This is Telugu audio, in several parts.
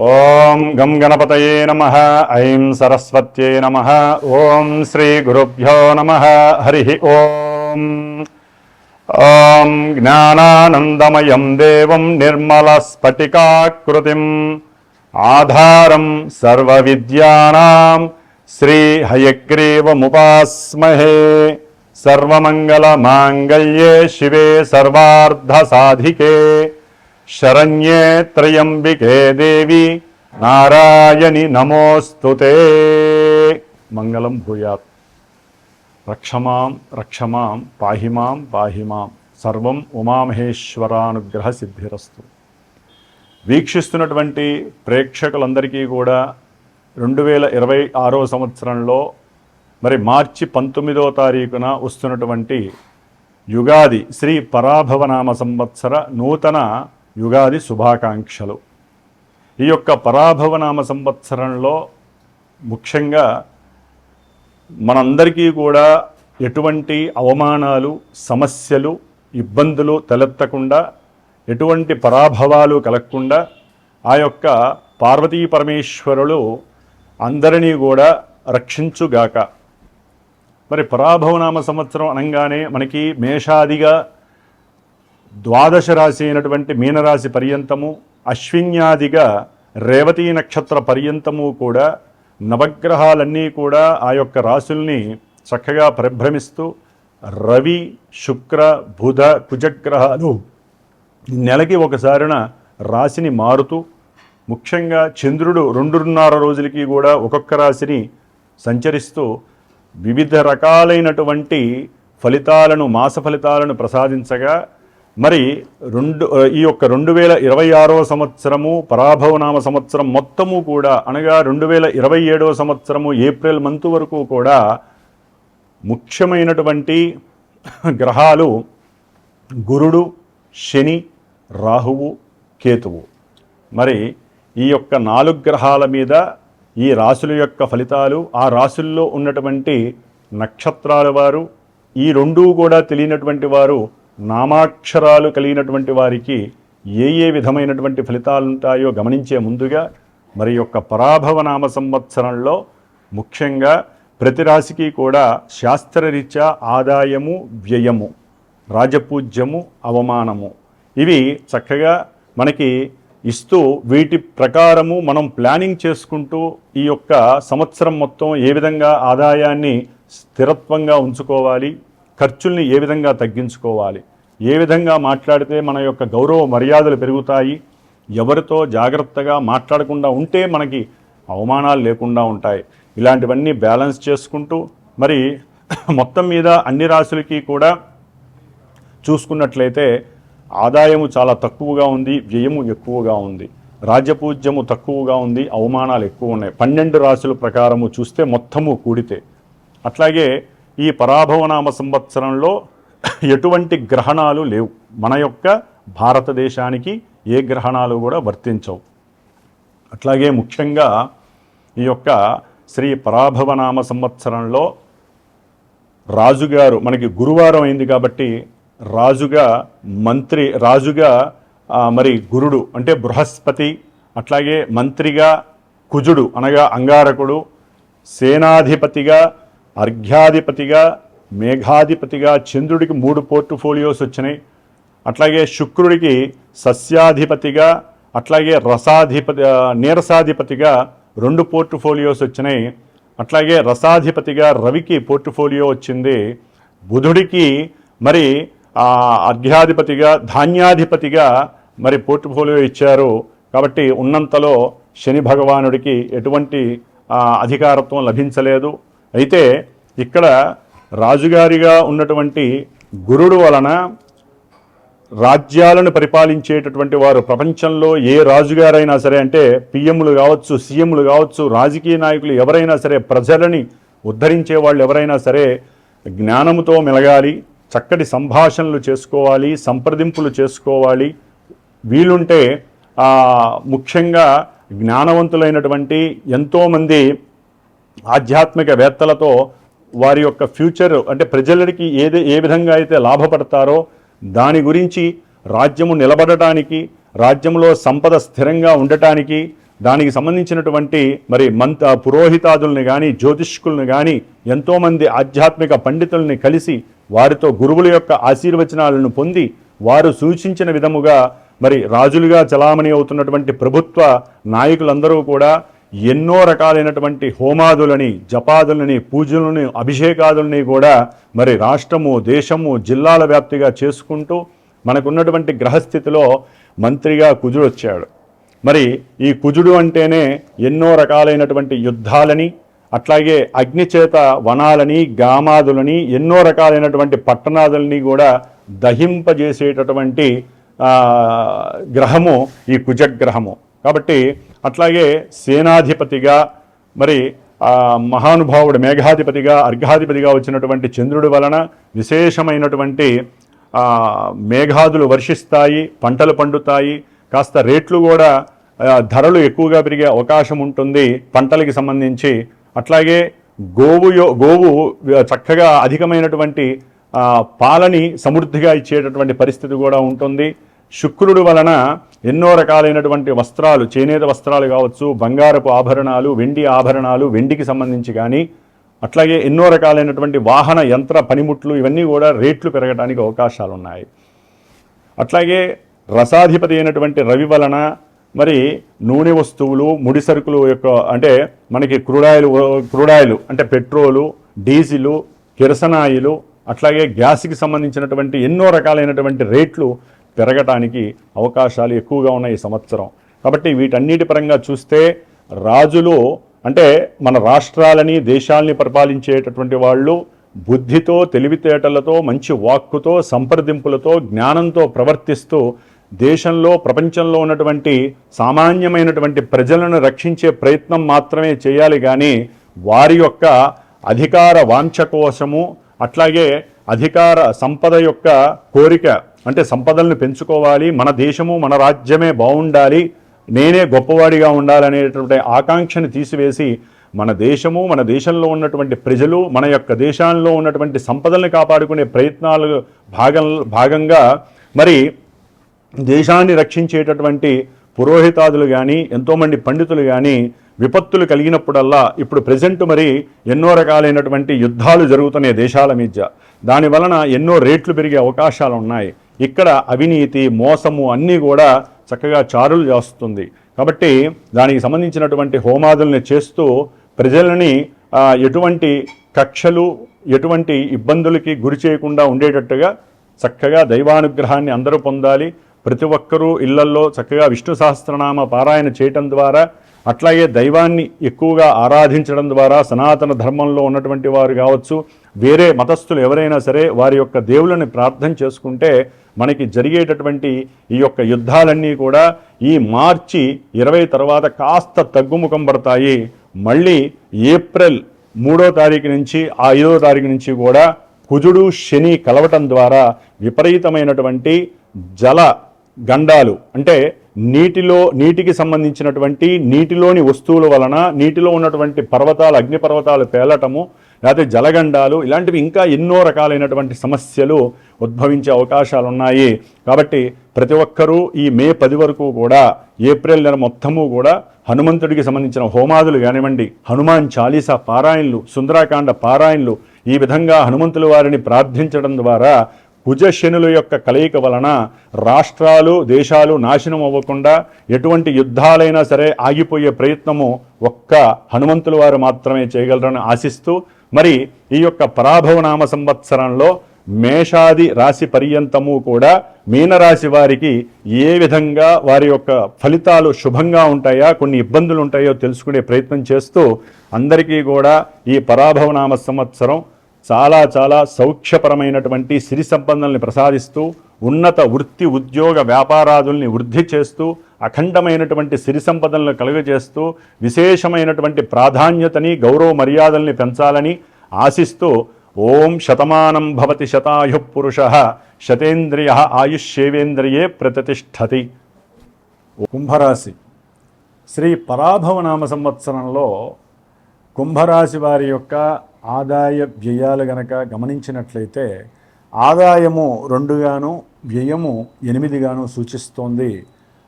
ఓం గం గణపతయే నమః. ఐం సరస్వత్యై నమః. ఓం శ్రీ గురుభ్యో నమః. హరి ఓం. ఓం జ్ఞానానందమయం దేవం నిర్మలస్ఫటికాకృతిం ఆధారం సర్వవిద్యానాం శ్రీ హయగ్రీవముపాస్మహే. సర్వమంగళమాంగళ్యే శివే సర్వార్ధసాధికే శరణ్యే త్రయంబికే దేవి నారాయణి నమోస్తుతే. మంగళం భూయాత్. రక్షమాం రక్షమాం పాహిమాం పాహిమాం. సర్వం ఉమామహేశ్వరానుగ్రహ సిద్ధిరస్తు. వీక్షిస్తున్నటువంటి ప్రేక్షకులందరికీ కూడా 2026 సంవత్సరంలో మరి మార్చి 19వ తారీఖున వస్తున్నటువంటి యుగాది శ్రీ పరాభవనామ సంవత్సర నూతన యుగాది శుభాకాంక్షలు. ఈ యొక్క పరాభవనామ సంవత్సరంలో ముఖ్యంగా మనందరికీ కూడా ఎటువంటి అవమానాలు, సమస్యలు, ఇబ్బందులు తలెత్తకుండా, ఎటువంటి పరాభవాలు కలగకుండా ఆ యొక్క పార్వతీ పరమేశ్వరులు అందరినీ కూడా రక్షించుగాక. మరి పరాభవనామ సంవత్సరం అనగానే మనకి మేషాదిగా ద్వాదశ రాశి అయినటువంటి మీనరాశి పర్యంతము, అశ్విన్యాదిగా రేవతీ నక్షత్ర పర్యంతము కూడా నవగ్రహాలన్నీ కూడా ఆ యొక్క రాశుల్ని చక్కగా పరిభ్రమిస్తూ రవి, శుక్ర, బుధ, కుజగ్రహాలు నెలకి ఒకసారిన రాశిని మారుతూ, ముఖ్యంగా చంద్రుడు 2.5 రోజులకి కూడా ఒక్కొక్క రాశిని సంచరిస్తూ వివిధ రకాలైనటువంటి ఫలితాలను, మాస ఫలితాలను ప్రసాదించగా, మరి ఈ యొక్క 2026 సంవత్సరము పరాభవనామ సంవత్సరం మొత్తము కూడా అనగా 2027 సంవత్సరము ఏప్రిల్ మంత్ వరకు కూడా ముఖ్యమైనటువంటి గ్రహాలు గురుడు, శని, రాహువు, కేతువు. మరి ఈ యొక్క 4 గ్రహాల మీద ఈ రాశుల యొక్క ఫలితాలు, ఆ రాశుల్లో ఉన్నటువంటి నక్షత్రాల వారు, ఈ రెండూ కూడా తెలియనటువంటి వారు, నామాక్షరాలు కలిగినటువంటి వారికి ఏ ఏ విధమైనటువంటి ఫలితాలు ఉంటాయో గమనించే ముందుగా మరి యొక్క పరాభవనామ సంవత్సరంలో ముఖ్యంగా ప్రతి రాశికి కూడా శాస్త్రరీత్యా ఆదాయము, వ్యయము, రాజపూజ్యము, అవమానము ఇవి చక్కగా మనకి ఇస్తూ, వీటి ప్రకారము మనం ప్లానింగ్ చేసుకుంటూ ఈ యొక్క సంవత్సరం మొత్తం ఏ విధంగా ఆదాయాన్ని స్థిరత్వంగా ఉంచుకోవాలి, ఖర్చుల్ని ఏ విధంగా తగ్గించుకోవాలి, ఏ విధంగా మాట్లాడితే మన యొక్క గౌరవ మర్యాదలు పెరుగుతాయి, ఎవరితో జాగ్రత్తగా మాట్లాడకుండా ఉంటే మనకి అవమానాలు లేకుండా ఉంటాయి, ఇలాంటివన్నీ బ్యాలెన్స్ చేసుకుంటూ మరి మొత్తం మీద అన్ని రాశులకి కూడా చూసుకున్నట్లయితే ఆదాయము చాలా తక్కువగా ఉంది, వ్యయము ఎక్కువగా ఉంది, రాజ్యపూజ్యము తక్కువగా ఉంది, అవమానాలు ఎక్కువ ఉన్నాయి 12 రాశుల ప్రకారము చూస్తే మొత్తము కూడితే. అట్లాగే ఈ పరాభవనామ సంవత్సరంలో ఎటువంటి గ్రహణాలు లేవు. మన యొక్క భారతదేశానికి ఏ గ్రహణాలు కూడా వర్తించవు. అట్లాగే ముఖ్యంగా ఈ యొక్క శ్రీ పరాభవనామ సంవత్సరంలో రాజుగారు మనకి గురువారం అయింది కాబట్టి రాజుగా మరి గురుడు అంటే బృహస్పతి, అట్లాగే మంత్రిగా కుజుడు అనగా అంగారకుడు, సేనాధిపతిగా, అర్ఘ్యాధిపతిగా, మేఘాధిపతిగా చంద్రుడికి 3 పోర్ట్ఫోలియోస్ వచ్చినాయి. అట్లాగే శుక్రుడికి సస్యాధిపతిగా, అట్లాగే నీరసాధిపతిగా 2 పోర్ట్ఫోలియోస్ వచ్చినాయి. అట్లాగే రసాధిపతిగా రవికి పోర్ట్ఫోలియో వచ్చింది. బుధుడికి మరి అర్ఘ్యాధిపతిగా, ధాన్యాధిపతిగా మరి పోర్ట్ఫోలియో ఇచ్చారు. కాబట్టి ఉన్నంతలో శని భగవానుడికి ఎటువంటి అధికారత్వం లభించలేదు. అయితే ఇక్కడ రాజుగారిగా ఉన్నటువంటి గురుడు వలన రాజ్యాలను పరిపాలించేటటువంటి వారు, ప్రపంచంలో ఏ రాజుగారైనా సరే, అంటే పిఎంలు కావచ్చు, సీఎంలు కావచ్చు, రాజకీయ నాయకులు ఎవరైనా సరే, ప్రజలని ఉద్ధరించే వాళ్ళు ఎవరైనా సరే జ్ఞానముతో మెలగాలి, చక్కటి సంభాషణలు చేసుకోవాలి, సంప్రదింపులు చేసుకోవాలి. వీలుంటే ముఖ్యంగా జ్ఞానవంతులైనటువంటి ఎంతోమంది ఆధ్యాత్మికవేత్తలతో వారి యొక్క ఫ్యూచర్ అంటే ప్రజలకి ఏ విధంగా అయితే లాభపడతారో దాని గురించి, రాజ్యము నిలబడటానికి, రాజ్యంలో సంపద స్థిరంగా ఉండటానికి, దానికి సంబంధించినటువంటి మరి పురోహితాదుల్ని కానీ జ్యోతిష్కుల్ని కానీ ఎంతోమంది ఆధ్యాత్మిక పండితుల్ని కలిసి వారితో గురువుల యొక్క ఆశీర్వచనాలను పొంది వారు సూచించిన విధముగా మరి రాజులుగా చలామణి అవుతున్నటువంటి ప్రభుత్వ నాయకులందరూ కూడా ఎన్నో రకాలైనటువంటి హోమాదులని, జపాదులని, పూజలని, అభిషేకాదులని కూడా మరి రాష్ట్రము, దేశము, జిల్లాల వ్యాప్తిగా చేసుకుంటూ మనకున్నటువంటి గ్రహస్థితిలో మంత్రిగా కుజుడు వచ్చాడు. మరి ఈ కుజుడు అంటేనే ఎన్నో రకాలైనటువంటి యుద్ధాలని, అట్లాగే అగ్నిచేత వనాలని, గామాదులని, ఎన్నో రకాలైనటువంటి పట్టణాదులని కూడా దహింపజేసేటటువంటి గ్రహము ఈ కుజగ్రహము. కాబట్టి అట్లాగే సేనాధిపతిగా మరి మహానుభావుడు మేఘాధిపతిగా, అర్ఘాధిపతిగా వచ్చినటువంటి చంద్రుడి వలన విశేషమైనటువంటి మేఘాదులు వర్షిస్తాయి, పంటలు పండుతాయి, కాస్త రేట్లు కూడా ధరలు ఎక్కువగా పెరిగే అవకాశం ఉంటుంది పంటలకి సంబంధించి. అట్లాగే గోవు చక్కగా అధికమైనటువంటి పాలని సమృద్ధిగా ఇచ్చేటటువంటి పరిస్థితి కూడా ఉంటుంది. శుక్రుడు వలన ఎన్నో రకాలైనటువంటి వస్త్రాలు, చేనేత వస్త్రాలు కావచ్చు, బంగారపు ఆభరణాలు, వెండి ఆభరణాలు, వెండికి సంబంధించి కానీ, అట్లాగే ఎన్నో రకాలైనటువంటి వాహన యంత్ర పనిముట్లు ఇవన్నీ కూడా రేట్లు పెరగడానికి అవకాశాలు ఉన్నాయి. అట్లాగే రసాధిపతి అయినటువంటి రవి వలన మరి నూనె వస్తువులు, ముడి సరుకులు యొక్క అంటే మనకి క్రూడాయిలు అంటే పెట్రోలు, డీజిలు, కిరసనాయిలు, అట్లాగే గ్యాస్కి సంబంధించినటువంటి ఎన్నో రకాలైనటువంటి రేట్లు పెరగటానికి అవకాశాలు ఎక్కువగా ఉన్నాయి ఈ సంవత్సరం. కాబట్టి వీటన్నిటి పరంగా చూస్తే రాజులు అంటే మన రాష్ట్రాలని, దేశాలని పరిపాలించేటటువంటి వాళ్ళు బుద్ధితో, తెలివితేటలతో, మంచి వాక్కుతో, సంప్రదింపులతో, జ్ఞానంతో ప్రవర్తిస్తూ దేశంలో, ప్రపంచంలో ఉన్నటువంటి సామాన్యమైనటువంటి ప్రజలను రక్షించే ప్రయత్నం మాత్రమే చేయాలి. కానీ వారి యొక్క అధికార వాంఛ కోసము, అట్లాగే అధికార సంపద యొక్క కోరిక అంటే సంపదలను పెంచుకోవాలి, మన దేశము, మన రాజ్యమే బాగుండాలి, నేనే గొప్పవాడిగా ఉండాలనేటువంటి ఆకాంక్షను తీసివేసి మన దేశము, మన దేశంలో ఉన్నటువంటి ప్రజలు, మన యొక్క దేశంలో ఉన్నటువంటి సంపదల్ని కాపాడుకునే ప్రయత్నాలు భాగంగా మరి దేశాన్ని రక్షించేటటువంటి పురోహితాదులు కానీ, ఎంతోమంది పండితులు కానీ విపత్తులు కలిగినప్పుడల్లా ఇప్పుడు ప్రజెంట్ మరి ఎన్నో రకాలైనటువంటి యుద్ధాలు జరుగుతున్నాయి దేశాల మధ్య. దానివలన ఎన్నో రేట్లు పెరిగే అవకాశాలు ఉన్నాయి. ఇక్కడ అవినీతి, మోసము అన్నీ కూడా చక్కగా చారులు చేస్తుంది. కాబట్టి దానికి సంబంధించినటువంటి హోమాదుల్ని చేస్తూ ప్రజలని ఎటువంటి కక్షలు, ఎటువంటి ఇబ్బందులకి గురి చేయకుండా ఉండేటట్టుగా చక్కగా దైవానుగ్రహాన్ని అందరూ పొందాలి. ప్రతి ఒక్కరూ ఇళ్లల్లో చక్కగా విష్ణు సహస్రనామ పారాయణ చేయటం ద్వారా, అట్లాగే దైవాన్ని ఎక్కువగా ఆరాధించడం ద్వారా, సనాతన ధర్మంలో ఉన్నటువంటి వారు కావచ్చు, వేరే మతస్థులు ఎవరైనా సరే వారి యొక్క దేవుళ్ళని ప్రార్థన చేసుకుంటే మనకి జరిగేటటువంటి ఈ యొక్క యుద్ధాలన్నీ కూడా ఈ మార్చి 20 తర్వాత కాస్త తగ్గుముఖం పడతాయి. మళ్ళీ ఏప్రిల్ 3వ తారీఖు నుంచి 5వ తారీఖు నుంచి కూడా కుజుడు, శని కలవటం ద్వారా విపరీతమైనటువంటి జల గండాలు అంటే నీటికి సంబంధించినటువంటి నీటిలోని వస్తువుల వలన నీటిలో ఉన్నటువంటి పర్వతాలు, అగ్నిపర్వతాలు పేలటము, లేకపోతే జలగండాలు, ఇలాంటివి ఇంకా ఎన్నో రకాలైనటువంటి సమస్యలు ఉద్భవించే అవకాశాలు ఉన్నాయి. కాబట్టి ప్రతి ఒక్కరూ ఈ మే 10 వరకు కూడా, ఏప్రిల్ నెల మొత్తము కూడా హనుమంతుడికి సంబంధించిన హోమాదులు కానివ్వండి, హనుమాన్ చాలీసా పారాయణలు, సుందరాకాండ పారాయణలు, ఈ విధంగా హనుమంతుల వారిని ప్రార్థించడం ద్వారా కుజశనుల యొక్క కలయిక వలన రాష్ట్రాలు, దేశాలు నాశనం అవ్వకుండా ఎటువంటి యుద్ధాలైనా సరే ఆగిపోయే ప్రయత్నము ఒక్క హనుమంతుల వారు మాత్రమే చేయగలరని ఆశిస్తూ, మరి ఈ యొక్క పరాభవనామ సంవత్సరంలో మేషాది రాశి పర్యంతము కూడా మీనరాశి వారికి ఏ విధంగా వారి యొక్క ఫలితాలు శుభంగా ఉంటాయా, కొన్ని ఇబ్బందులు ఉంటాయో తెలుసుకునే ప్రయత్నం చేస్తూ అందరికీ కూడా ఈ పరాభవనామ సంవత్సరం చాలా చాలా సౌఖ్యపరమైనటువంటి సిరి సంపదల్ని ప్రసాదిస్తూ, ఉన్నత వృత్తి, ఉద్యోగ, వ్యాపారాదుల్ని వృద్ధి చేస్తూ, అఖండమైనటువంటి సిరి సంపదలను కలుగజేస్తూ, విశేషమైనటువంటి ప్రాధాన్యతని, గౌరవ మర్యాదల్ని పెంచాలని ఆశిస్తూ, ఓం శతమానం భవతి శతాయు పురుష శతేంద్రియ ఆయుష్యేవేంద్రియే ప్రతిష్టతి. కుంభరాశి శ్రీ పరాభవనామ సంవత్సరంలో కుంభరాశి వారి యొక్క ఆదాయ వ్యయాలు గనక గమనించినట్లయితే ఆదాయము 2గాను, వ్యయము 8గాను సూచిస్తోంది.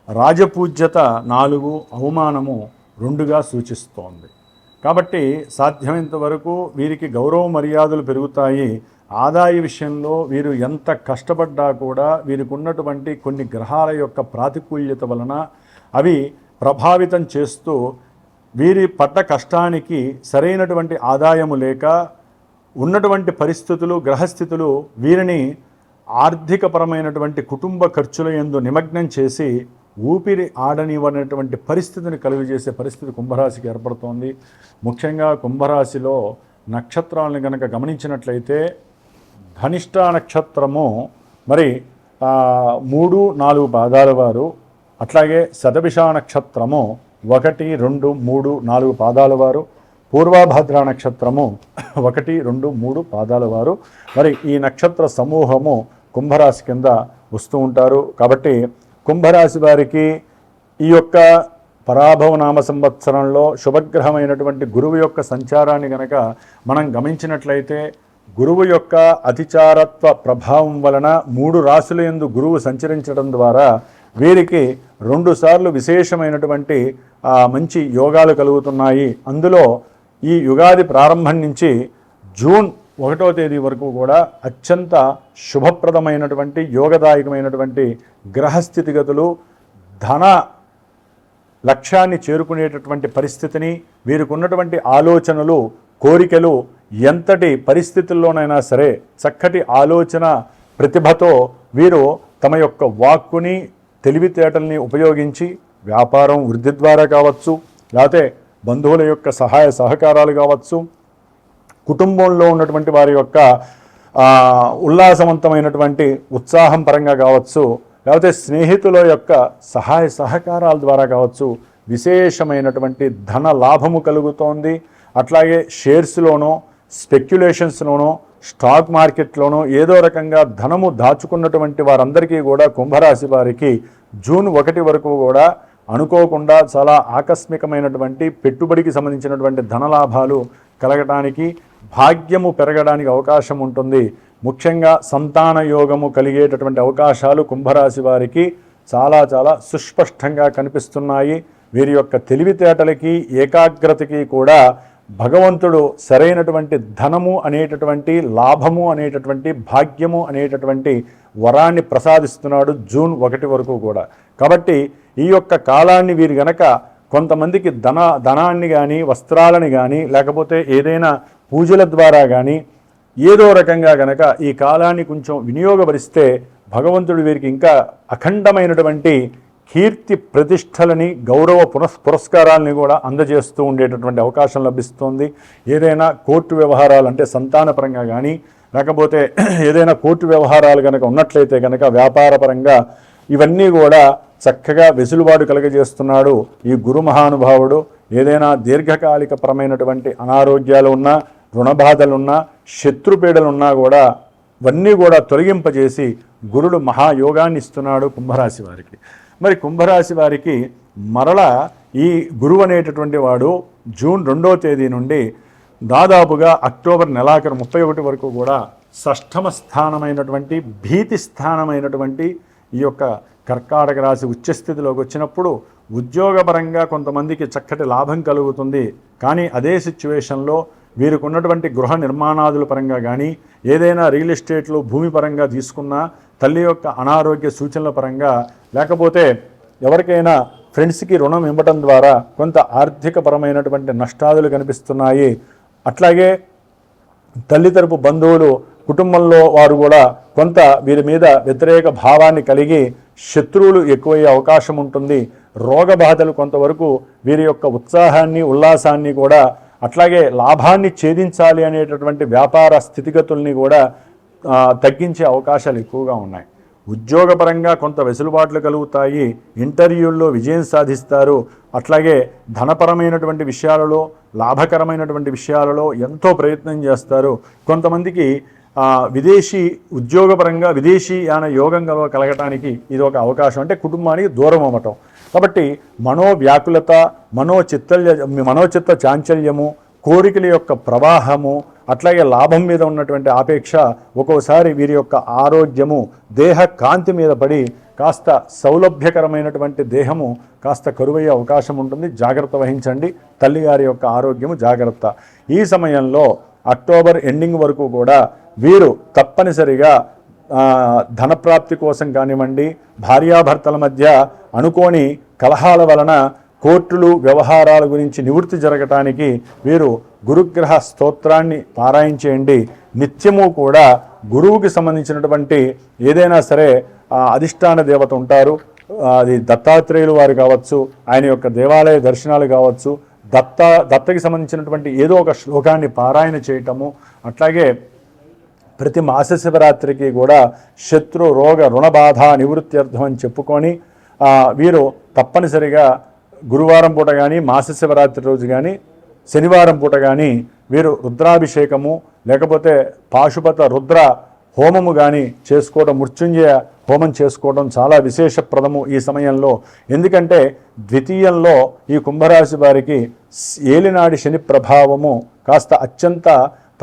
రాజపూజ్యత 4, అవమానము 2గా సూచిస్తోంది. కాబట్టి సాధ్యమైనంత వరకు వీరికి గౌరవ మర్యాదలు పెరుగుతాయి. ఆదాయ విషయంలో వీరు ఎంత కష్టపడ్డా కూడా వీరికి ఉన్నటువంటి కొన్ని గ్రహాల యొక్క ప్రాతికూల్యత వలన అవి ప్రభావితం చేస్తూ వీరి పడ్డ కష్టానికి సరైనటువంటి ఆదాయము లేక ఉన్నటువంటి పరిస్థితులు, గ్రహస్థితులు వీరిని ఆర్థికపరమైనటువంటి కుటుంబ ఖర్చుల యందు నిమగ్నం చేసి ఊపిరి ఆడనివ్వనటువంటి పరిస్థితిని కలుగజేసే పరిస్థితి కుంభరాశికి ఏర్పడుతోంది. ముఖ్యంగా కుంభరాశిలో నక్షత్రాలను కనుక గమనించినట్లయితే ధనిష్ట నక్షత్రము మరి 3, 4 పాదాల వారు, అట్లాగే శతభిష నక్షత్రము 1, 2, 3, 4 పాదాల వారు, పూర్వభద్ర నక్షత్రము 1, 2, 3 పాదాల వారు మరి ఈ నక్షత్ర సమూహము కుంభరాశి కింద వస్తూ ఉంటారు. కాబట్టి కుంభరాశి వారికి ఈ యొక్క పరాభవనామ సంవత్సరంలో శుభగ్రహమైనటువంటి గురువు యొక్క సంచారాన్ని గనక మనం గమనించినట్లయితే గురువు యొక్క అతిచారత్వ ప్రభావం వలన 3 రాశుల యందు గురువు సంచరించడం ద్వారా వీరికి 2 సార్లు విశేషమైనటువంటి మంచి యోగాలు కలుగుతున్నాయి. అందులో ఈ యుగాది ప్రారంభం నుంచి జూన్ 1వ తేదీ వరకు కూడా అత్యంత శుభప్రదమైనటువంటి యోగదాయకమైనటువంటి గ్రహస్థితిగతులు, ధన లక్ష్యాన్ని చేరుకునేటటువంటి పరిస్థితిని, వీరికి ఉన్నటువంటి ఆలోచనలు, కోరికలు ఎంతటి పరిస్థితుల్లోనైనా సరే చక్కటి ఆలోచన ప్రతిభతో వీరు తమ యొక్క వాక్కుని, తెలివితేటల్ని ఉపయోగించి వ్యాపారం వృద్ధి ద్వారా కావచ్చు, లేకపోతే బంధువుల యొక్క సహాయ సహకారాలు కావచ్చు, కుటుంబంలో ఉన్నటువంటి వారి యొక్క ఉల్లాసవంతమైనటువంటి ఉత్సాహం పరంగా కావచ్చు, లేకపోతే స్నేహితుల యొక్క సహాయ సహకారాల ద్వారా కావచ్చు విశేషమైనటువంటి ధన లాభము కలుగుతోంది. అట్లాగే షేర్స్లోనో, స్పెక్యులేషన్స్లోనో, స్టాక్ మార్కెట్లోనో ఏదో రకంగా ధనము దాచుకున్నటువంటి వారందరికీ కూడా కుంభరాశి వారికి జూన్ 1 వరకు కూడా అనుకోకుండా చాలా ఆకస్మికమైనటువంటి పెట్టుబడికి సంబంధించినటువంటి ధనలాభాలు కలగడానికి, భాగ్యము పెరగడానికి అవకాశం ఉంటుంది. ముఖ్యంగా సంతాన యోగము కలిగేటటువంటి అవకాశాలు కుంభరాశి వారికి చాలా చాలా సుస్పష్టంగా కనిపిస్తున్నాయి. వీరి యొక్క తెలివితేటలకి, ఏకాగ్రతకి కూడా భగవంతుడు సరైనటువంటి ధనము అనేటటువంటి, లాభము అనేటటువంటి, భాగ్యము అనేటటువంటి వరాన్ని ప్రసాదిస్తున్నాడు జూన్ 1 వరకు కూడా. కాబట్టి ఈ యొక్క కాలాన్ని వీరు గనక కొంతమందికి ధనాన్ని కానీ, వస్త్రాలని కానీ, లేకపోతే ఏదైనా పూజల ద్వారా కానీ ఏదో రకంగా గనక ఈ కాలాన్ని కొంచెం వినియోగపరిస్తే భగవంతుడు వీరికి ఇంకా అఖండమైనటువంటి కీర్తి ప్రతిష్టలని, గౌరవ పురస్కారాలని కూడా అందజేస్తూ ఉండేటటువంటి అవకాశం లభిస్తుంది. ఏదైనా కోర్టు వ్యవహారాలు అంటే సంతానపరంగా కానీ, లేకపోతే ఏదైనా కోర్టు వ్యవహారాలు కనుక ఉన్నట్లయితే కనుక వ్యాపారపరంగా ఇవన్నీ కూడా చక్కగా వెసులుబాటు కలుగజేస్తున్నాడు ఈ గురు మహానుభావుడు. ఏదైనా దీర్ఘకాలికపరమైనటువంటి అనారోగ్యాలు ఉన్నా, రుణబాధలున్నా, శత్రుపీడలున్నా కూడా ఇవన్నీ కూడా తొలగింపజేసి గురుడు మహాయోగాన్ని ఇస్తున్నాడు కుంభరాశి వారికి. మరి కుంభరాశి వారికి మరలా ఈ గురువు అనేటటువంటి వాడు జూన్ 2వ తేదీ నుండి దాదాపుగా అక్టోబర్ నెలాఖరు 31 వరకు కూడా షష్ఠమ స్థానమైనటువంటి, భీతి స్థానమైనటువంటి ఈ యొక్క కర్కాటక రాశి ఉచ్చస్థితిలోకి వచ్చినప్పుడు ఉద్యోగపరంగా కొంతమందికి చక్కటి లాభం కలుగుతుంది. కానీ అదే సిచ్యువేషన్లో వీరికి ఉన్నటువంటి గృహ నిర్మాణాదుల పరంగా కానీ, ఏదైనా రియల్ ఎస్టేట్లో భూమి పరంగా తీసుకున్నా, తల్లి యొక్క అనారోగ్య సూచనల పరంగా, లేకపోతే ఎవరికైనా ఫ్రెండ్స్కి రుణం ఇవ్వడం ద్వారా కొంత ఆర్థికపరమైనటువంటి నష్టాలు కనిపిస్తున్నాయి. అట్లాగే తల్లి తరపు బంధువులు, కుటుంబంలో వారు కూడా కొంత వీరి మీద వ్యతిరేక భావాన్ని కలిగి శత్రువులు ఎక్కువయ్యే అవకాశం ఉంటుంది. రోగ బాధలు కొంతవరకు వీరి యొక్క ఉత్సాహాన్ని, ఉల్లాసాన్ని కూడా, అట్లాగే లాభాన్ని ఛేదించాలి అనేటటువంటి వ్యాపార స్థితిగతుల్ని కూడా తగ్గించే అవకాశాలు ఎక్కువగా ఉన్నాయి. ఉద్యోగపరంగా కొంత వెసులుబాట్లు కలుగుతాయి. ఇంటర్వ్యూల్లో విజయం సాధిస్తారు. అట్లాగే ధనపరమైనటువంటి విషయాలలో, లాభకరమైనటువంటి విషయాలలో ఎంతో ప్రయత్నం చేస్తారు. కొంతమందికి విదేశీ ఉద్యోగపరంగా విదేశీయాన యోగం కలగటానికి ఇది ఒక అవకాశం. అంటే కుటుంబానికి దూరం అవ్వటం. కాబట్టి మనోవ్యాకులత, మనోచిత్త చాంచల్యము, కోరికల యొక్క ప్రవాహము, అట్లాగే లాభం మీద ఉన్నటువంటి ఆపేక్ష ఒక్కోసారి వీరి యొక్క ఆరోగ్యము, దేహ కాంతి మీద పడి కాస్త సౌలభ్యకరమైనటువంటి దేహము కాస్త కరువయ్యే అవకాశం ఉంటుంది. జాగ్రత్త వహించండి. తల్లిగారి యొక్క ఆరోగ్యము జాగ్రత్త. ఈ సమయంలో అక్టోబర్ ఎండింగ్ వరకు కూడా వీరు తప్పనిసరిగా ధనప్రాప్తి కోసం కానివ్వండి, భార్యాభర్తల మధ్య అనుకోని కలహాల వలన కోర్టులు వ్యవహారాల గురించి నివృత్తి జరగటానికి వీరు గురుగ్రహ స్తోత్రాన్ని పారాయణ నిత్యము కూడా గురువుకి సంబంధించినటువంటి ఏదైనా సరే అధిష్టాన దేవత ఉంటారు, అది దత్తాత్రేయులు వారు కావచ్చు, ఆయన యొక్క దేవాలయ దర్శనాలు కావచ్చు, దత్తకి సంబంధించినటువంటి ఏదో ఒక శ్లోకాన్ని పారాయణ చేయటము, అట్లాగే ప్రతి మాస శివరాత్రికి కూడా శత్రు రోగ రుణబాధ నివృత్త్యర్థం అని చెప్పుకొని వీరు తప్పనిసరిగా గురువారం పూట కానీ, మాస శివరాత్రి రోజు కానీ, శనివారం పూట కానీ వీరు రుద్రాభిషేకము లేకపోతే పాశుపత రుద్ర హోమము కానీ చేసుకోవడం, మృత్యుంజయ హోమం చేసుకోవడం చాలా విశేషప్రదము ఈ సమయంలో. ఎందుకంటే ద్వితీయంలో ఈ కుంభరాశి వారికి ఏలినాడి శని ప్రభావము కాస్త అత్యంత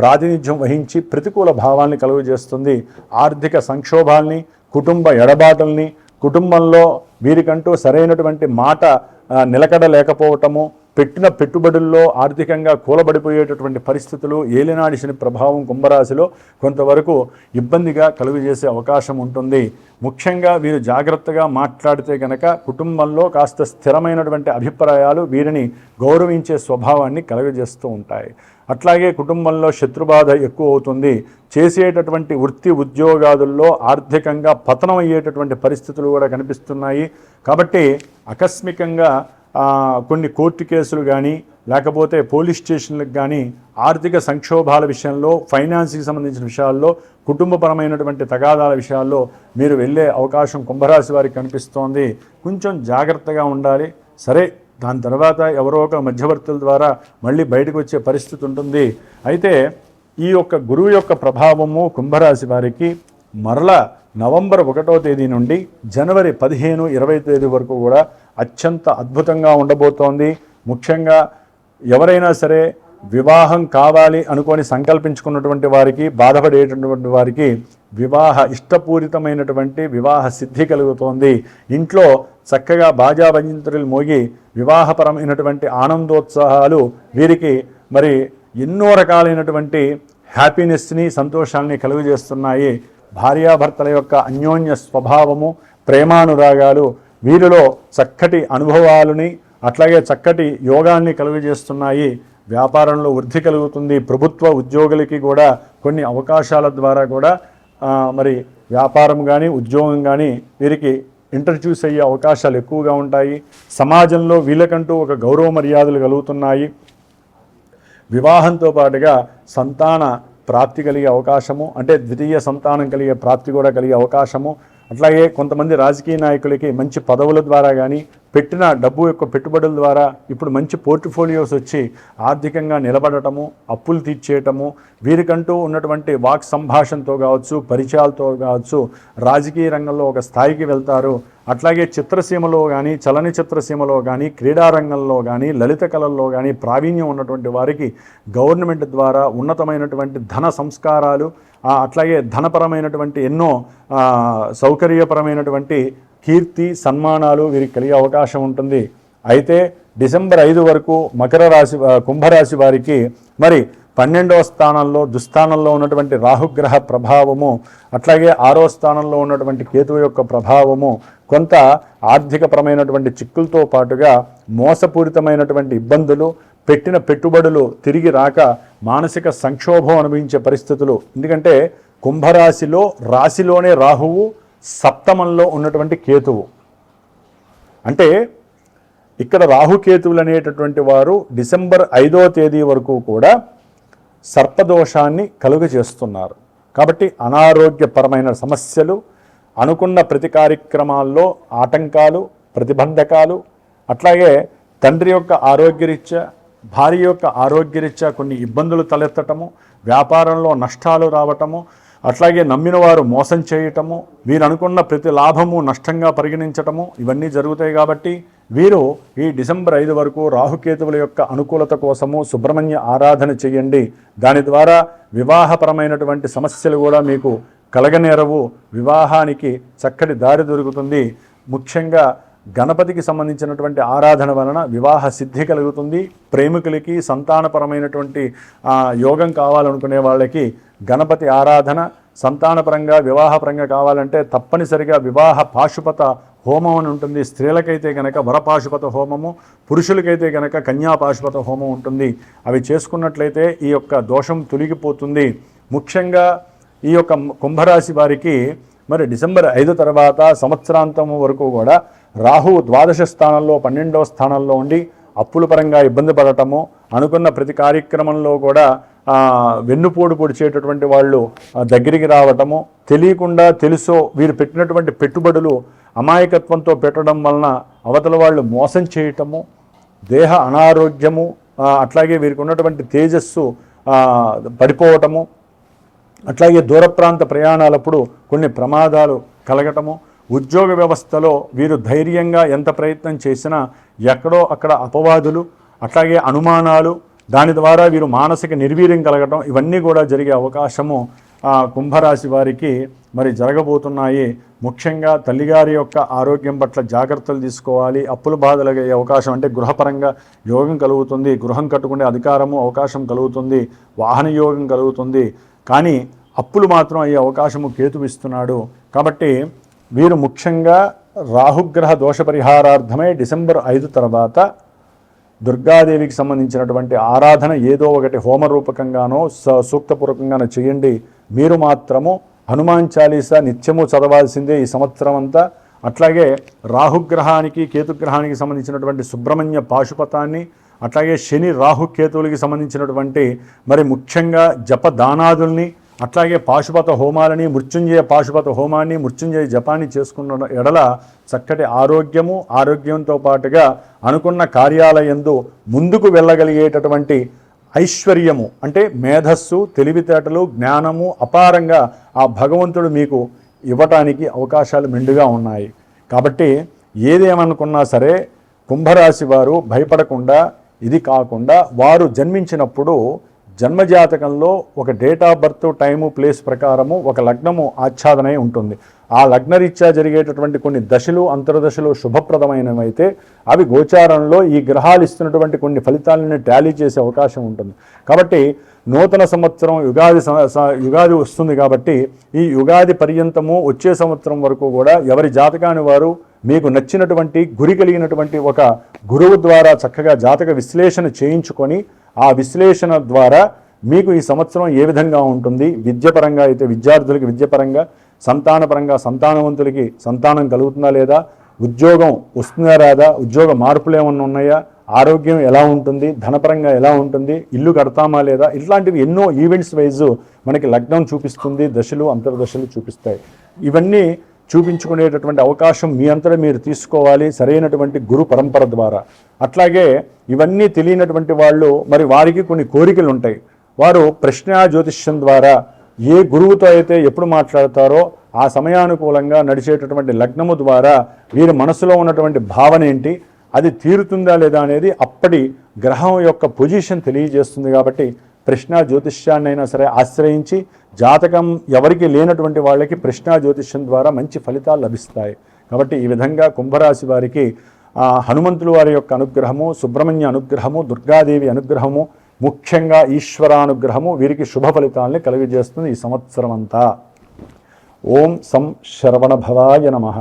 ప్రాతినిధ్యం వహించి ప్రతికూల భావాల్ని కలుగజేస్తుంది. ఆర్థిక సంక్షోభాల్ని, కుటుంబ ఎడబాటుల్ని, కుటుంబంలో వీరికంటూ సరైనటువంటి మాట నిలకడ లేకపోవటము, పెట్టిన పెట్టుబడుల్లో ఆర్థికంగా కూలబడిపోయేటటువంటి పరిస్థితులు, ఏలినాడి శని ప్రభావం కుంభరాశిలో కొంతవరకు ఇబ్బందిగా కలుగజేసే అవకాశం ఉంటుంది. ముఖ్యంగా వీరు జాగ్రత్తగా మాట్లాడితే కనుక కుటుంబంలో కాస్త స్థిరమైనటువంటి అభిప్రాయాలు వీరిని గౌరవించే స్వభావాన్ని కలుగజేస్తూ ఉంటాయి. అట్లాగే కుటుంబంలో శత్రుబాధ ఎక్కువ అవుతుంది. చేసేటటువంటి వృత్తి ఉద్యోగాదుల్లో ఆర్థికంగా పతనం అయ్యేటటువంటి పరిస్థితులు కూడా కనిపిస్తున్నాయి. కాబట్టి ఆకస్మికంగా కొన్ని కోర్టు కేసులు కానీ లేకపోతే పోలీస్ స్టేషన్లకు కానీ ఆర్థిక సంక్షోభాల విషయంలో, ఫైనాన్స్కి సంబంధించిన విషయాల్లో, కుటుంబపరమైనటువంటి తగాదాల విషయాల్లో మీరు వెళ్ళే అవకాశం కుంభరాశి వారికి కనిపిస్తోంది. కొంచెం జాగ్రత్తగా ఉండాలి. సరే, దాని తర్వాత ఎవరో ఒక మధ్యవర్తుల ద్వారా మళ్ళీ బయటకు వచ్చే పరిస్థితి ఉంటుంది. అయితే ఈ యొక్క గురువు యొక్క ప్రభావము కుంభరాశి వారికి మరల నవంబర్ 1వ తేదీ నుండి జనవరి 15, 20 తేదీ వరకు కూడా అత్యంత అద్భుతంగా ఉండబోతోంది. ముఖ్యంగా ఎవరైనా సరే వివాహం కావాలి అనుకొని సంకల్పించుకున్నటువంటి వారికి, బాధపడేటటువంటి వారికి ఇష్టపూరితమైనటువంటి వివాహ సిద్ధి కలుగుతోంది. ఇంట్లో చక్కగా బాజా భజంత్రులు మోగి వివాహపరమైనటువంటి ఆనందోత్సాహాలు వీరికి మరి ఎన్నో రకాలైనటువంటి హ్యాపీనెస్ని, సంతోషాన్ని కలుగజేస్తున్నాయి. భార్యాభర్తల యొక్క అన్యోన్య స్వభావము, ప్రేమానురాగాలు వీరిలో చక్కటి అనుభవాలని అట్లాగే చక్కటి యోగాన్ని కలుగజేస్తున్నాయి. వ్యాపారంలో వృద్ధి కలుగుతుంది. ప్రభుత్వ ఉద్యోగులకి కూడా కొన్ని అవకాశాల ద్వారా కూడా మరి వ్యాపారం కానీ, ఉద్యోగం కానీ వీరికి ఇంట్రడ్యూస్ అయ్యే అవకాశాలు ఎక్కువగా ఉంటాయి. సమాజంలో వీళ్ళకంటూ ఒక గౌరవ మర్యాదలు కలుగుతున్నాయి. వివాహంతో పాటుగా సంతాన ప్రాప్తి కలిగే అవకాశము, అంటే ద్వితీయ సంతానం కలిగే ప్రాప్తి కూడా కలిగే అవకాశము. అట్లాగే కొంతమంది రాజకీయ నాయకులకి మంచి పదవుల ద్వారా కానీ, పెట్టిన డబ్బు యొక్క పెట్టుబడుల ద్వారా ఇప్పుడు మంచి పోర్ట్ఫోలియోస్ వచ్చి ఆర్థికంగా నిలబడటము, అప్పులు తీర్చేయటము, వీరికంటూ ఉన్నటువంటి వాక్ సంభాషణతో కావచ్చు, పరిచయాలతో కావచ్చు రాజకీయ రంగంలో ఒక స్థాయికి వెళ్తారు. అట్లాగే చిత్రసీమలో కానీ, చలనచిత్రసీమలో కానీ, క్రీడారంగంలో కానీ, లలిత కళల్లో కానీ ప్రావీణ్యం ఉన్నటువంటి వారికి గవర్నమెంట్ ద్వారా ఉన్నతమైనటువంటి ధన సంస్కారాలు, అట్లాగే ధనపరమైనటువంటి ఎన్నో సౌకర్యపరమైనటువంటి కీర్తి సన్మానాలు వీరికి కలిగే అవకాశం ఉంటుంది. అయితే డిసెంబర్ 5 వరకు కుంభరాశి వారికి మరి 12వ స్థానంలో దుస్థానంలో ఉన్నటువంటి రాహుగ్రహ ప్రభావము, అట్లాగే 6వ స్థానంలో ఉన్నటువంటి కేతువు యొక్క ప్రభావము కొంత ఆర్థికపరమైనటువంటి చిక్కులతో పాటుగా మోసపూరితమైనటువంటి ఇబ్బందులు, పెట్టిన పెట్టుబడులు తిరిగి రాక మానసిక సంక్షోభం అనుభవించే పరిస్థితులు. ఎందుకంటే కుంభరాశిలో రాశిలోనే రాహువు, సప్తమంలో ఉన్నటువంటి కేతువు. అంటే ఇక్కడ రాహుకేతువులు అనేటటువంటి వారు డిసెంబర్ 5వ తేదీ వరకు కూడా సర్పదోషాన్ని కలుగజేస్తున్నారు. కాబట్టి అనారోగ్యపరమైన సమస్యలు, అనుకున్న ప్రతి కార్యక్రమాల్లో ఆటంకాలు, ప్రతిబంధకాలు, అట్లాగే తండ్రి యొక్క ఆరోగ్యరీత్యా, భార్య యొక్క ఆరోగ్యరీత్యా కొన్ని ఇబ్బందులు తలెత్తటము, వ్యాపారంలో నష్టాలు రావటము, అట్లాగే నమ్మిన వారు మోసం చేయటము, వీరు అనుకున్న ప్రతి లాభము నష్టంగా పరిగణించటము, ఇవన్నీ జరుగుతాయి. కాబట్టి వీరు ఈ డిసెంబర్ 5 వరకు రాహుకేతువుల యొక్క అనుకూలత కోసము సుబ్రహ్మణ్య ఆరాధన చేయండి. దాని ద్వారా వివాహపరమైనటువంటి సమస్యలు కూడా మీకు కలగనేరవు, వివాహానికి చక్కటి దారి దొరుకుతుంది. ముఖ్యంగా గణపతికి సంబంధించినటువంటి ఆరాధన వలన వివాహ సిద్ధి కలుగుతుంది. ప్రేమికులకి సంతానపరమైనటువంటి యోగం కావాలనుకునే వాళ్ళకి గణపతి ఆరాధన, సంతానపరంగా వివాహపరంగా కావాలంటే తప్పనిసరిగా వివాహ పాశుపత హోమం అని ఉంటుంది. స్త్రీలకైతే గనక వరపాశుపత హోమము, పురుషులకైతే గనక కన్యా పాశుపత హోమం ఉంటుంది. అవి చేసుకున్నట్లయితే ఈ యొక్క దోషం తొలగిపోతుంది. ముఖ్యంగా ఈ యొక్క కుంభరాశి వారికి మరి డిసెంబర్ 5 తర్వాత సంవత్సరాంతం వరకు కూడా రాహువు ద్వాదశ స్థానంలో 12వ స్థానంలో ఉండి అప్పుల పరంగా ఇబ్బంది పడటము, అనుకున్న ప్రతి కార్యక్రమంలో కూడా వెన్నుపోటు పొడిచేటటువంటి వాళ్ళు దగ్గరికి రావటము, తెలియకుండా తెలుసో వీరు పెట్టినటువంటి పెట్టుబడులు అమాయకత్వంతో పెట్టడం వలన అవతల వాళ్ళు మోసం చేయటము, దేహ అనారోగ్యము, అట్లాగే వీరికి ఉన్నటువంటి తేజస్సు పడిపోవటము, అట్లాగే దూర ప్రాంత ప్రయాణాలప్పుడు కొన్ని ప్రమాదాలు కలగటము, ఉద్యోగ వ్యవస్థలో వీరు ధైర్యంగా ఎంత ప్రయత్నం చేసినా ఎక్కడో అక్కడ అపవాదులు, అట్లాగే అనుమానాలు, దాని ద్వారా వీరు మానసిక నిర్వీర్యం కలగటం, ఇవన్నీ కూడా జరిగే అవకాశము కుంభరాశి వారికి మరి జరగబోతున్నాయి. ముఖ్యంగా తల్లిగారి యొక్క ఆరోగ్యం పట్ల జాగ్రత్తలు తీసుకోవాలి. అప్పుల బాధలగే అవకాశం, అంటే గృహపరంగా యోగం కలుగుతుంది, గృహం కట్టుకునే అధికారము అవకాశం కలుగుతుంది, వాహన యోగం కలుగుతుంది. కానీ అప్పులు మాత్రం అయ్యే అవకాశము కేతువు ఇస్తున్నాడు. కాబట్టి వీరు ముఖ్యంగా రాహుగ్రహ దోష పరిహారార్థమై డిసెంబర్ 5 తర్వాత దుర్గాదేవికి సంబంధించినటువంటి ఆరాధన ఏదో ఒకటి హోమరూపకంగానో సూక్తపూర్వకంగానో చేయండి. మీరు మాత్రము హనుమాన్ చాలీసా నిత్యము చదవాల్సిందే ఈ సంవత్సరం అంతా. అట్లాగే రాహుగ్రహానికి కేతుగ్రహానికి సంబంధించినటువంటి సుబ్రహ్మణ్య పాశుపతాన్ని, అట్లాగే శని రాహు కేతువులకి సంబంధించినటువంటి మరి ముఖ్యంగా జపదానాదుల్ని, అట్లాగే పాశుపత హోమాలని, మృత్యుంజయ పాశుపత హోమాన్ని, మృత్యుంజయ జపాన్ని చేసుకున్న ఎడల చక్కటి ఆరోగ్యంతో పాటుగా అనుకున్న కార్యాలయందు ముందుకు వెళ్ళగలిగేటటువంటి ఐశ్వర్యము, అంటే మేధస్సు, తెలివితేటలు, జ్ఞానము అపారంగా ఆ భగవంతుడు మీకు ఇవ్వటానికి అవకాశాలు మెండుగా ఉన్నాయి. కాబట్టి ఏదేమనుకున్నా సరే కుంభరాశి వారు భయపడకుండా, ఇది కాకుండా వారు జన్మించినప్పుడు జన్మజాతకంలో ఒక date of birth, time, place ప్రకారము ఒక లగ్నము ఆచ్ఛాదనై ఉంటుంది. ఆ లగ్నరీత్యా జరిగేటటువంటి కొన్ని దశలు, అంతర్దశలు శుభప్రదమైనవైతే అవి గోచారంలో ఈ గ్రహాలు ఇస్తున్నటువంటి కొన్ని ఫలితాలను టాలీ చేసే అవకాశం ఉంటుంది. కాబట్టి నూతన సంవత్సరం యుగాది వస్తుంది. కాబట్టి ఈ యుగాది పర్యంతము వచ్చే సంవత్సరం వరకు కూడా ఎవరి జాతకాన్ని వారు మీకు నచ్చినటువంటి గురి కలిగినటువంటి ఒక గురువు ద్వారా చక్కగా జాతక విశ్లేషణ చేయించుకొని ఆ విశ్లేషణ ద్వారా మీకు ఈ సంవత్సరం ఏ విధంగా ఉంటుంది, విద్యపరంగా అయితే విద్యార్థులకి విద్యపరంగా, సంతానపరంగా సంతానవంతులకి సంతానం కలుగుతుందా లేదా, ఉద్యోగం వస్తుందా రాదా, ఉద్యోగ మార్పులు ఏమన్నా ఉన్నాయా, ఆరోగ్యం ఎలా ఉంటుంది, ధనపరంగా ఎలా ఉంటుంది, ఇల్లు కడతామా లేదా, ఇట్లాంటివి ఎన్నో ఈవెంట్స్ వైజ్ మనకి లగ్నం చూపిస్తుంది, దశలు అంతర్దశలు చూపిస్తాయి. ఇవన్నీ చూపించుకునేటటువంటి అవకాశం మీ అంతటా మీరు తీసుకోవాలి సరైనటువంటి గురు పరంపర ద్వారా. అట్లాగే ఇవన్నీ తెలియనటువంటి వాళ్ళు మరి వారికి కొన్ని కోరికలు ఉంటాయి. వారు ప్రశ్న జ్యోతిష్యం ద్వారా ఏ గురువుతో అయితే ఎప్పుడు మాట్లాడతారో ఆ సమయానుకూలంగా నడిచేటటువంటి లగ్నము ద్వారా వీరి మనసులో ఉన్నటువంటి భావన ఏంటి, అది తీరుతుందా లేదా అనేది అప్పటి గ్రహం యొక్క పొజిషన్ తెలియజేస్తుంది. కాబట్టి ప్రశ్న జ్యోతిష్యాన్నైనా సరే ఆశ్రయించి, జాతకం ఎవరికి లేనటువంటి వాళ్ళకి ప్రశ్న జ్యోతిష్యం ద్వారా మంచి ఫలితాలు లభిస్తాయి. కాబట్టి ఈ విధంగా కుంభరాశి వారికి హనుమంతుల వారి యొక్క అనుగ్రహము, సుబ్రహ్మణ్య అనుగ్రహము, దుర్గాదేవి అనుగ్రహము, ముఖ్యంగా ఈశ్వరానుగ్రహము వీరికి శుభ ఫలితాలని కలుగజేస్తుంది ఈ సంవత్సరం అంతా. ఓం సం శరవణ భవాయ నమః.